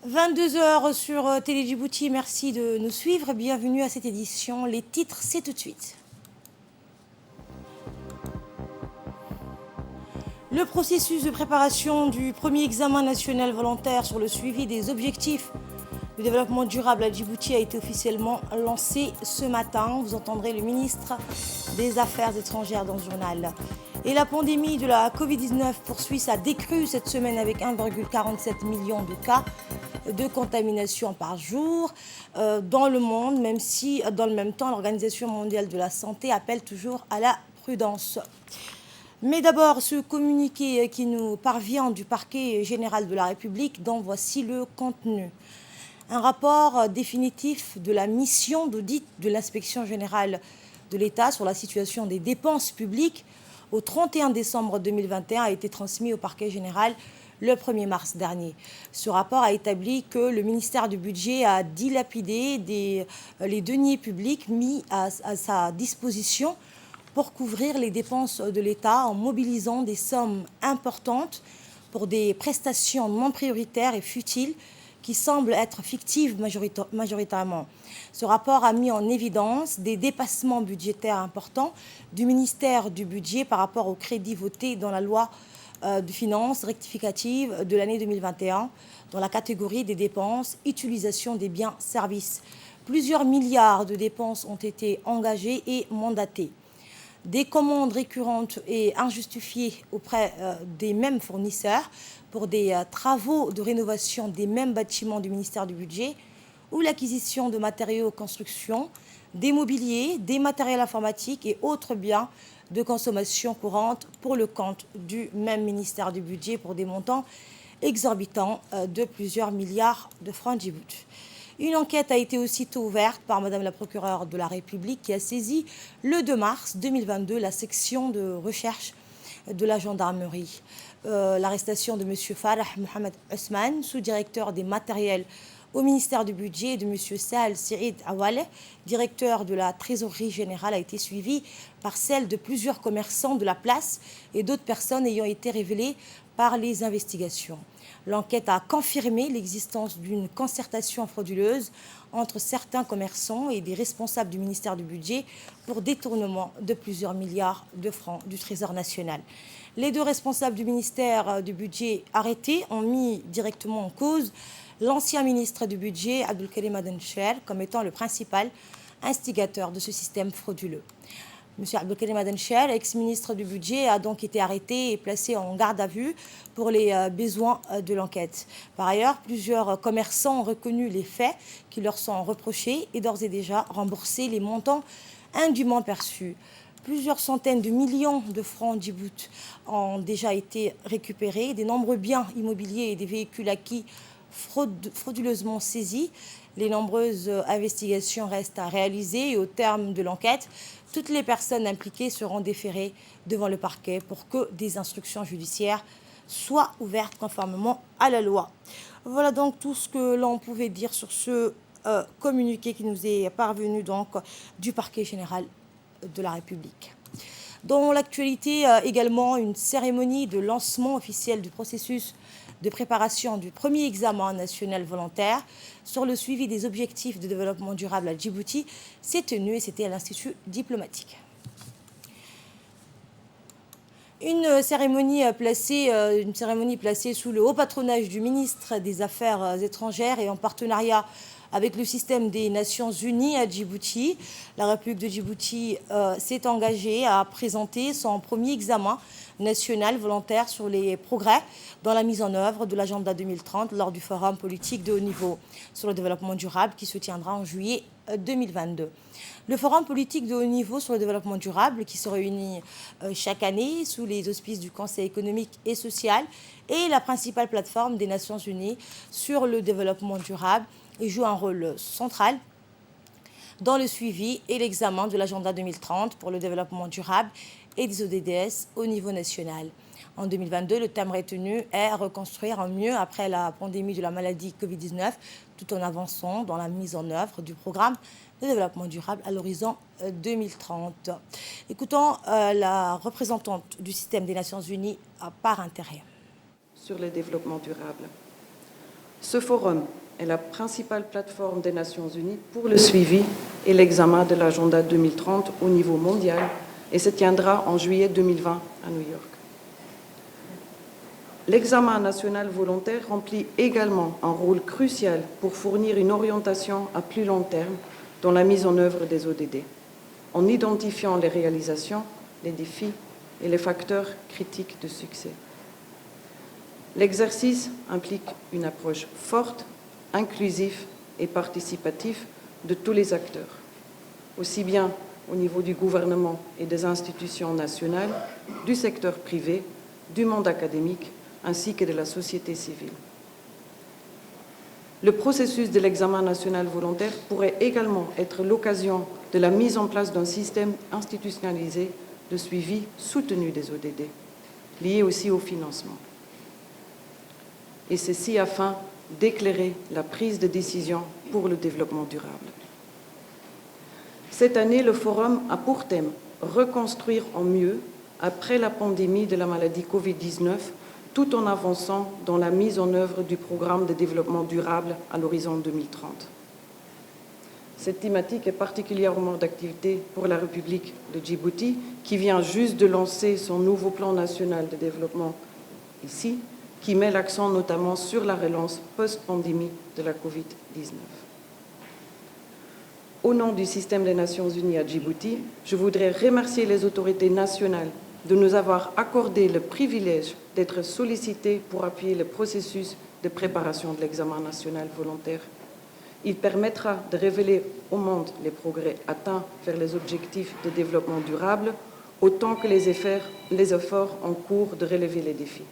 22 heures sur Télé Djibouti, merci de nous suivre. Bienvenue à cette édition. Les titres, c'est tout de suite. Le processus de préparation du premier examen national volontaire sur le suivi des objectifs de développement durable à Djibouti a été officiellement lancé ce matin. Vous entendrez le ministre des Affaires étrangères dans le journal. Et la pandémie de la Covid-19 poursuit sa décrue cette semaine avec 1,47 million de cas de contamination par jour dans le monde, même si dans le même temps l'Organisation mondiale de la santé appelle toujours à la prudence. Mais d'abord, ce communiqué qui nous parvient du parquet général de la République, dont voici le contenu. Un rapport définitif de la mission d'audit de l'inspection générale de l'État sur la situation des dépenses publiques au 31 décembre 2021 a été transmis au parquet général le 1er mars dernier. Ce rapport a établi que le ministère du Budget a dilapidé les deniers publics mis à sa disposition pour couvrir les dépenses de l'État en mobilisant des sommes importantes pour des prestations non prioritaires et futiles qui semblent être fictives majoritairement. Ce rapport a mis en évidence des dépassements budgétaires importants du ministère du Budget par rapport aux crédits votés dans la loi de finances rectificative de l'année 2021 dans la catégorie des dépenses utilisation des biens-services. Plusieurs milliards de dépenses ont été engagées et mandatées. Des commandes récurrentes et injustifiées auprès des mêmes fournisseurs pour des travaux de rénovation des mêmes bâtiments du ministère du Budget ou l'acquisition de matériaux de construction, des mobiliers, des matériels informatiques et autres biens de consommation courante pour le compte du même ministère du Budget pour des montants exorbitants de plusieurs milliards de francs Djibouti. Une enquête a été aussitôt ouverte par Madame la procureure de la République qui a saisi le 2 mars 2022 la section de recherche de la gendarmerie. L'arrestation de M. Farah Mohamed Ousmane, sous-directeur des matériels au ministère du Budget, et de M. Sahel Saïd Awale, directeur de la trésorerie générale, a été suivie par celle de plusieurs commerçants de la place et d'autres personnes ayant été révélées par les investigations. L'enquête a confirmé l'existence d'une concertation frauduleuse entre certains commerçants et des responsables du ministère du Budget pour détournement de plusieurs milliards de francs du Trésor national. Les deux responsables du ministère du Budget arrêtés ont mis directement en cause l'ancien ministre du Budget, Abdelkarim Adencher, comme étant le principal instigateur de ce système frauduleux. M. Abdelkarim Adencher, ex-ministre du Budget, a donc été arrêté et placé en garde à vue pour les besoins de l'enquête. Par ailleurs, plusieurs commerçants ont reconnu les faits qui leur sont reprochés et d'ores et déjà remboursé les montants indûment perçus. Plusieurs centaines de millions de francs Djibouti ont déjà été récupérés, des nombreux biens immobiliers et des véhicules acquis frauduleusement saisis. Les nombreuses investigations restent à réaliser et au terme de l'enquête, toutes les personnes impliquées seront déférées devant le parquet pour que des instructions judiciaires soient ouvertes conformément à la loi. Voilà donc tout ce que l'on pouvait dire sur ce communiqué qui nous est parvenu donc du parquet général de la République. Dans l'actualité, également une cérémonie de lancement officiel du processus de préparation du premier examen national volontaire sur le suivi des objectifs de développement durable à Djibouti s'est tenue et c'était à l'Institut diplomatique. Une cérémonie placée sous le haut patronage du ministre des Affaires étrangères et en partenariat avec le système des Nations Unies à Djibouti. La République de Djibouti s'est engagée à présenter son premier examen national volontaire sur les progrès dans la mise en œuvre de l'agenda 2030 lors du forum politique de haut niveau sur le développement durable qui se tiendra en juillet 2022. Le forum politique de haut niveau sur le développement durable qui se réunit chaque année sous les auspices du Conseil économique et social est la principale plateforme des Nations Unies sur le développement durable et joue un rôle central dans le suivi et l'examen de l'agenda 2030 pour le développement durable et des ODDS au niveau national. En 2022, le thème retenu est reconstruire en mieux après la pandémie de la maladie Covid-19, tout en avançant dans la mise en œuvre du programme de développement durable à l'horizon 2030. Écoutons la représentante du système des Nations Unies par intérêt. Sur le développement durable. Ce forum est la principale plateforme des Nations Unies pour le suivi et l'examen de l'agenda 2030 au niveau mondial et se tiendra en juillet 2020 à New York. L'examen national volontaire remplit également un rôle crucial pour fournir une orientation à plus long terme dans la mise en œuvre des ODD, en identifiant les réalisations, les défis et les facteurs critiques de succès. L'exercice implique une approche forte, inclusive et participative de tous les acteurs, aussi bien au niveau du gouvernement et des institutions nationales, du secteur privé, du monde académique, ainsi que de la société civile. Le processus de l'examen national volontaire pourrait également être l'occasion de la mise en place d'un système institutionnalisé de suivi soutenu des ODD, lié aussi au financement. Et ceci afin d'éclairer la prise de décision pour le développement durable. Cette année, le Forum a pour thème « Reconstruire en mieux après la pandémie de la maladie Covid-19 » tout en avançant dans la mise en œuvre du programme de développement durable à l'horizon 2030. Cette thématique est particulièrement d'actualité pour la République de Djibouti, qui vient juste de lancer son nouveau plan national de développement ici, qui met l'accent notamment sur la relance post-pandémie de la Covid-19. Au nom du système des Nations Unies à Djibouti, je voudrais remercier les autorités nationales de nous avoir accordé le privilège d'être sollicités pour appuyer le processus de préparation de l'examen national volontaire. Il permettra de révéler au monde les progrès atteints vers les objectifs de développement durable, autant que les efforts en cours de relever les défis.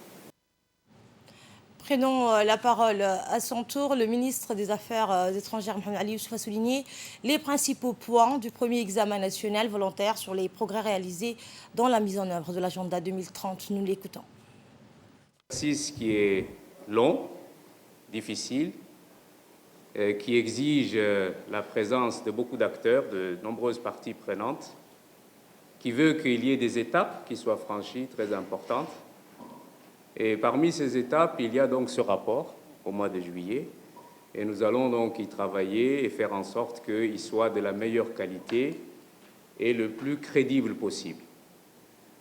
Prenons la parole à son tour. Le ministre des Affaires étrangères, Mohamed Ali Youssouf, a souligné les principaux points du premier examen national volontaire sur les progrès réalisés dans la mise en œuvre de l'agenda 2030. Nous l'écoutons. Exercice qui est long, difficile, qui exige la présence de beaucoup d'acteurs, de nombreuses parties prenantes, qui veut qu'il y ait des étapes qui soient franchies, très importantes. Et parmi ces étapes, il y a donc ce rapport au mois de juillet. Et nous allons donc y travailler et faire en sorte qu'il soit de la meilleure qualité et le plus crédible possible.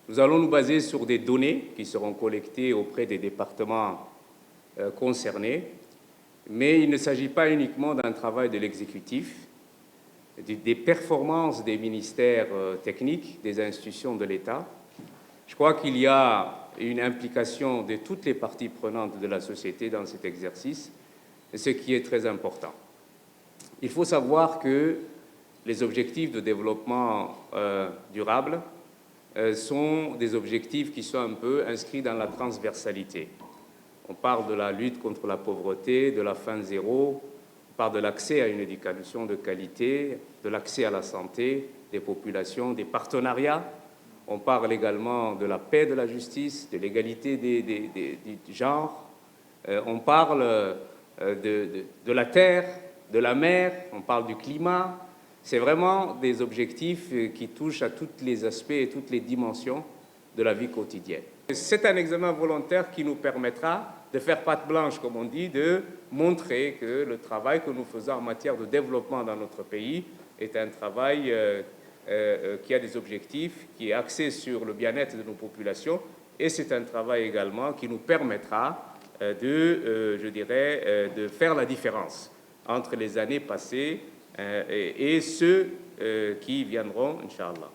Nous allons nous baser sur des données qui seront collectées auprès des départements concernés. Mais il ne s'agit pas uniquement d'un travail de l'exécutif, des performances des ministères techniques, des institutions de l'État. Je crois qu'il y a une implication de toutes les parties prenantes de la société dans cet exercice, ce qui est très important. Il faut savoir que les objectifs de développement durable sont des objectifs qui sont un peu inscrits dans la transversalité. On parle de la lutte contre la pauvreté, de la faim zéro, on parle de l'accès à une éducation de qualité, de l'accès à la santé des populations, des partenariats. On parle également de la paix, de la justice, de l'égalité du genre. On parle de la terre, de la mer, on parle du climat. C'est vraiment des objectifs qui touchent à tous les aspects et toutes les dimensions de la vie quotidienne. C'est un examen volontaire qui nous permettra de faire patte blanche, comme on dit, de montrer que le travail que nous faisons en matière de développement dans notre pays est un travail qui a des objectifs, qui est axé sur le bien-être de nos populations, et c'est un travail également qui nous permettra de faire la différence entre les années passées et ceux qui viendront, Inch'Allah.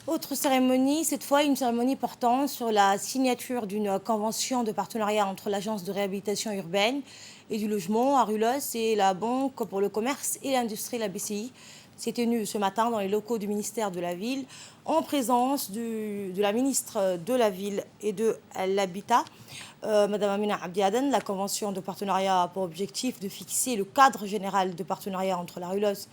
Autre cérémonie, cette fois une cérémonie portant sur la signature d'une convention de partenariat entre l'Agence de réhabilitation urbaine et du logement, Arulos, et la Banque pour le commerce et l'industrie, la BCI. C'est tenu ce matin dans les locaux du ministère de la Ville, en présence de la ministre de la Ville et de l'Habitat, Madame Amina Abdiaden. La convention de partenariat a pour objectif de fixer le cadre général de partenariat entre l'Arulos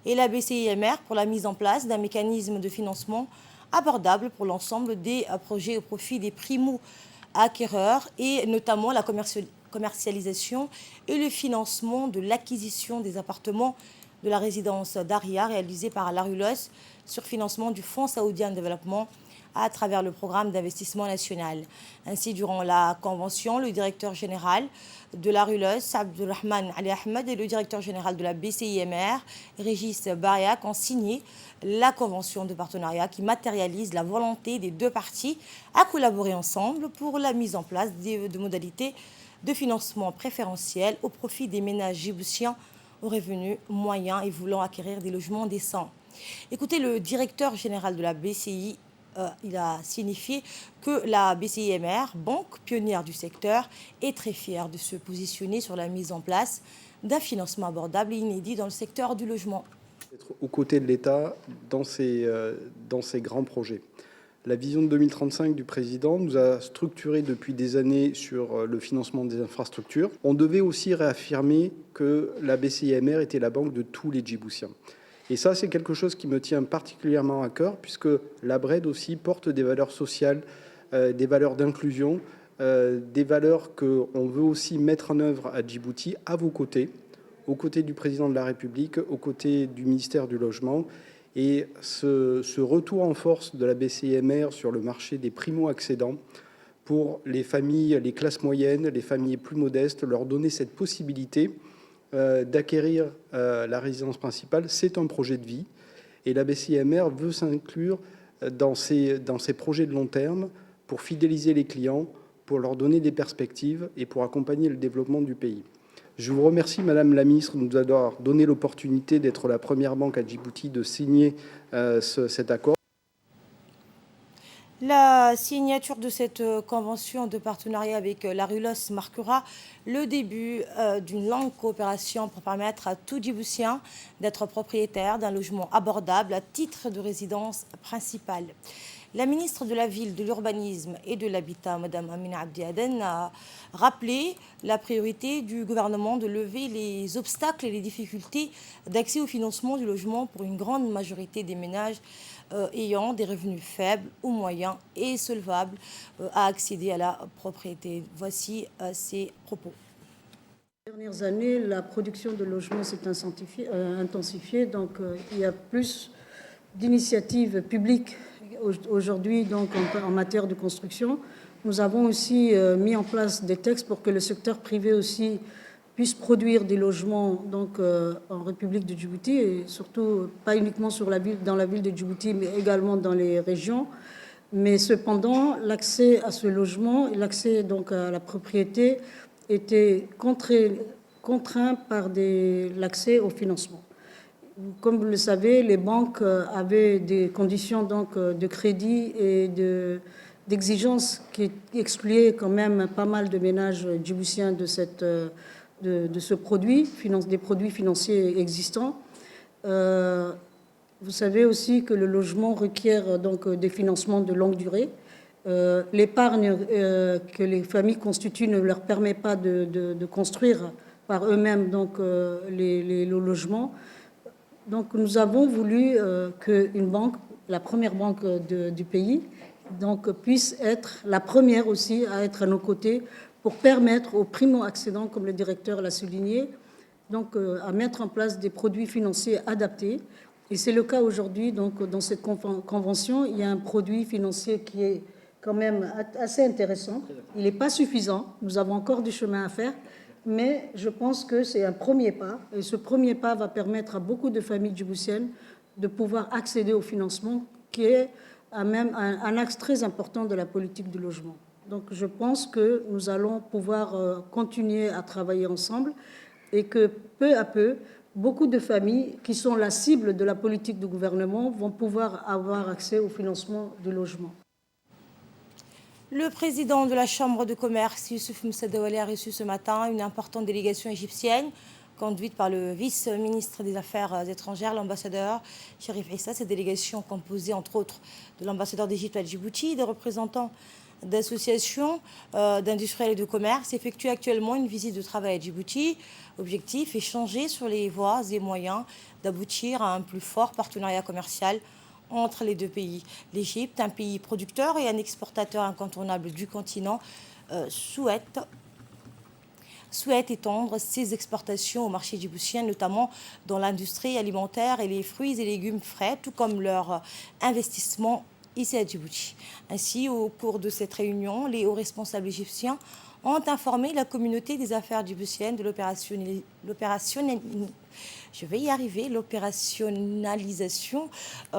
et la BCIMR pour la mise en place d'un mécanisme de financement abordable pour l'ensemble des projets au profit des primo-acquéreurs et notamment la commercialisation et le financement de l'acquisition des appartements de la résidence Daria réalisée par l'Arulos sur financement du Fonds saoudien de développement à travers le programme d'investissement national. Ainsi, durant la convention, le directeur général de la RULOS, Abdulrahman Ali Ahmed, et le directeur général de la BCIMR, Régis Bariac, ont signé la convention de partenariat qui matérialise la volonté des deux parties à collaborer ensemble pour la mise en place de modalités de financement préférentiel au profit des ménages djiboutiens aux revenus moyens et voulant acquérir des logements décents. Écoutez, le directeur général de la BCI, il a signifié que la BCIMR, banque pionnière du secteur, est très fière de se positionner sur la mise en place d'un financement abordable et inédit dans le secteur du logement. Être aux côtés de l'État dans ces grands projets. La vision de 2035 du président nous a structuré depuis des années sur le financement des infrastructures. On devait aussi réaffirmer que la BCIMR était la banque de tous les Djiboutiens. Et ça, c'est quelque chose qui me tient particulièrement à cœur, puisque la BRED aussi porte des valeurs sociales, des valeurs d'inclusion, des valeurs qu'on veut aussi mettre en œuvre à Djibouti, à vos côtés, aux côtés du président de la République, aux côtés du ministère du Logement. Et ce retour en force de la BCIMR sur le marché des primo-accédants pour les familles, les classes moyennes, les familles plus modestes, leur donner cette possibilité d'acquérir la résidence principale, c'est un projet de vie. Et la BCIMR veut s'inclure dans ces projets de long terme pour fidéliser les clients, pour leur donner des perspectives et pour accompagner le développement du pays. Je vous remercie, Madame la Ministre, de nous avoir donné l'opportunité d'être la première banque à Djibouti de signer cet accord. La signature de cette convention de partenariat avec la RULOS marquera le début d'une longue coopération pour permettre à tout Djiboutien d'être propriétaire d'un logement abordable à titre de résidence principale. La ministre de la Ville, de l'Urbanisme et de l'Habitat, Mme Amina Abdi Aden, a rappelé la priorité du gouvernement de lever les obstacles et les difficultés d'accès au financement du logement pour une grande majorité des ménages ayant des revenus faibles ou moyens et solvables à accéder à la propriété. Voici ses propos. Ces dernières années, la production de logements s'est intensifiée, donc il y a plus d'initiatives publiques aujourd'hui donc en matière de construction. Nous avons aussi mis en place des textes pour que le secteur privé aussi puisse produire des logements donc, en République de Djibouti, et surtout pas uniquement dans la ville de Djibouti, mais également dans les régions. Mais cependant, l'accès à ce logement et l'accès donc à la propriété était contraint par l'accès au financement. Comme vous le savez, les banques avaient des conditions donc, de crédit et d'exigence qui excluaient quand même pas mal de ménages djiboutiens de ce produit, des produits financiers existants. Vous savez aussi que le logement requiert donc des financements de longue durée. L'épargne que les familles constituent ne leur permet pas de construire par eux-mêmes donc, les logements. Donc nous avons voulu qu'une banque, la première banque du pays, donc, puisse être la première aussi à être à nos côtés pour permettre aux primo-accédants, comme le directeur l'a souligné, donc, à mettre en place des produits financiers adaptés. Et c'est le cas aujourd'hui. Donc, dans cette convention, il y a un produit financier qui est quand même assez intéressant. Il n'est pas suffisant. Nous avons encore du chemin à faire. Mais je pense que c'est un premier pas. Et ce premier pas va permettre à beaucoup de familles djiboutiennes de pouvoir accéder au financement, qui est même un axe très important de la politique du logement. Donc je pense que nous allons pouvoir continuer à travailler ensemble et que peu à peu, beaucoup de familles qui sont la cible de la politique du gouvernement vont pouvoir avoir accès au financement du logement. Le président de la Chambre de commerce, Youssouf Moussadawali, a reçu ce matin une importante délégation égyptienne conduite par le vice-ministre des Affaires étrangères, l'ambassadeur Cherif Issa. Cette délégation, composée entre autres de l'ambassadeur d'Égypte à Djibouti, des représentants d'associations d'industriels et de commerce, effectue actuellement une visite de travail à Djibouti. Objectif, échanger sur les voies et moyens d'aboutir à un plus fort partenariat commercial entre les deux pays. L'Égypte, un pays producteur et un exportateur incontournable du continent, souhaite étendre ses exportations au marché djiboutien, notamment dans l'industrie alimentaire et les fruits et légumes frais, tout comme leur investissement ici à Djibouti. Ainsi, au cours de cette réunion, les hauts responsables égyptiens ont informé la communauté des affaires djiboutiennes de l'opérationnalisation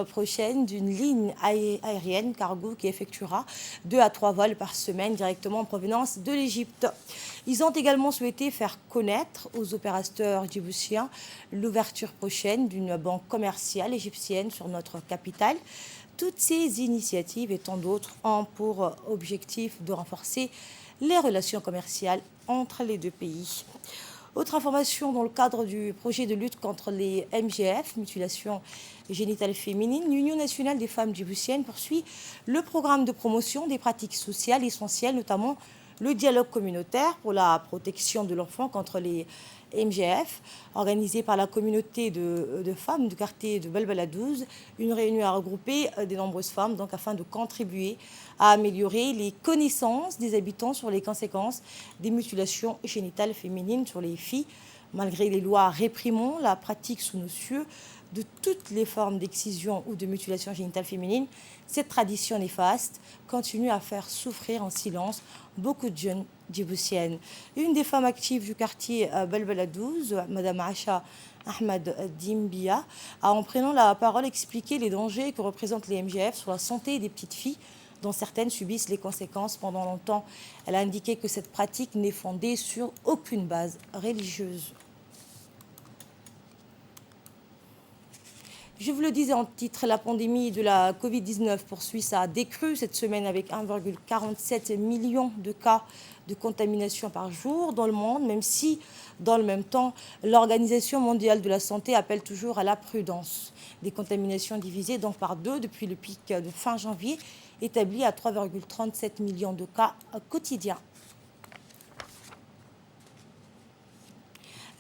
prochaine d'une ligne aérienne cargo qui effectuera 2 à 3 vols par semaine directement en provenance de l'Égypte. Ils ont également souhaité faire connaître aux opérateurs djiboutiens l'ouverture prochaine d'une banque commerciale égyptienne sur notre capitale. Toutes ces initiatives et tant d'autres ont pour objectif de renforcer les relations commerciales entre les deux pays. Autre information, dans le cadre du projet de lutte contre les MGF, mutilation génitale féminine, l'Union nationale des femmes djiboutiennes poursuit le programme de promotion des pratiques sociales essentielles, notamment le dialogue communautaire pour la protection de l'enfant contre les MGF, organisé par la communauté de femmes du quartier de Balbala 12. Une réunion a regroupé de nombreuses femmes donc, afin de contribuer à améliorer les connaissances des habitants sur les conséquences des mutilations génitales féminines sur les filles. Malgré les lois réprimant la pratique sous nos cieux de toutes les formes d'excision ou de mutilation génitale féminine, cette tradition néfaste continue à faire souffrir en silence beaucoup de jeunes djiboutiennes. Une des femmes actives du quartier Balbala 12, Mme Acha Ahmad Dimbia, a en prenant la parole expliqué les dangers que représentent les MGF sur la santé des petites filles, dont certaines subissent les conséquences pendant longtemps. Elle a indiqué que cette pratique n'est fondée sur aucune base religieuse. Je vous le disais en titre, la pandémie de la Covid-19 poursuit sa décrue cette semaine avec 1,47 million de cas de contamination par jour dans le monde, même si, dans le même temps, l'Organisation mondiale de la santé appelle toujours à la prudence. Des contaminations divisées donc par 2 depuis le pic de fin janvier, établi à 3,37 millions de cas quotidiens.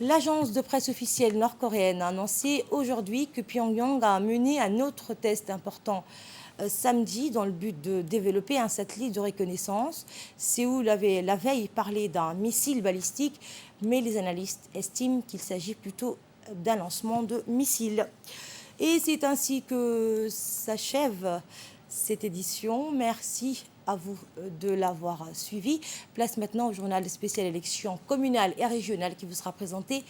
L'agence de presse officielle nord-coréenne a annoncé aujourd'hui que Pyongyang a mené un autre test important samedi dans le but de développer un satellite de reconnaissance. Séoul avait la veille parlé d'un missile balistique, mais les analystes estiment qu'il s'agit plutôt d'un lancement de missile. Et c'est ainsi que s'achève cette édition. Merci à vous de l'avoir suivi. Place maintenant au journal spécial élections communales et régionales qui vous sera présenté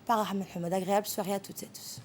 par Ahmed Hamad. Agréable soirée à toutes et à tous.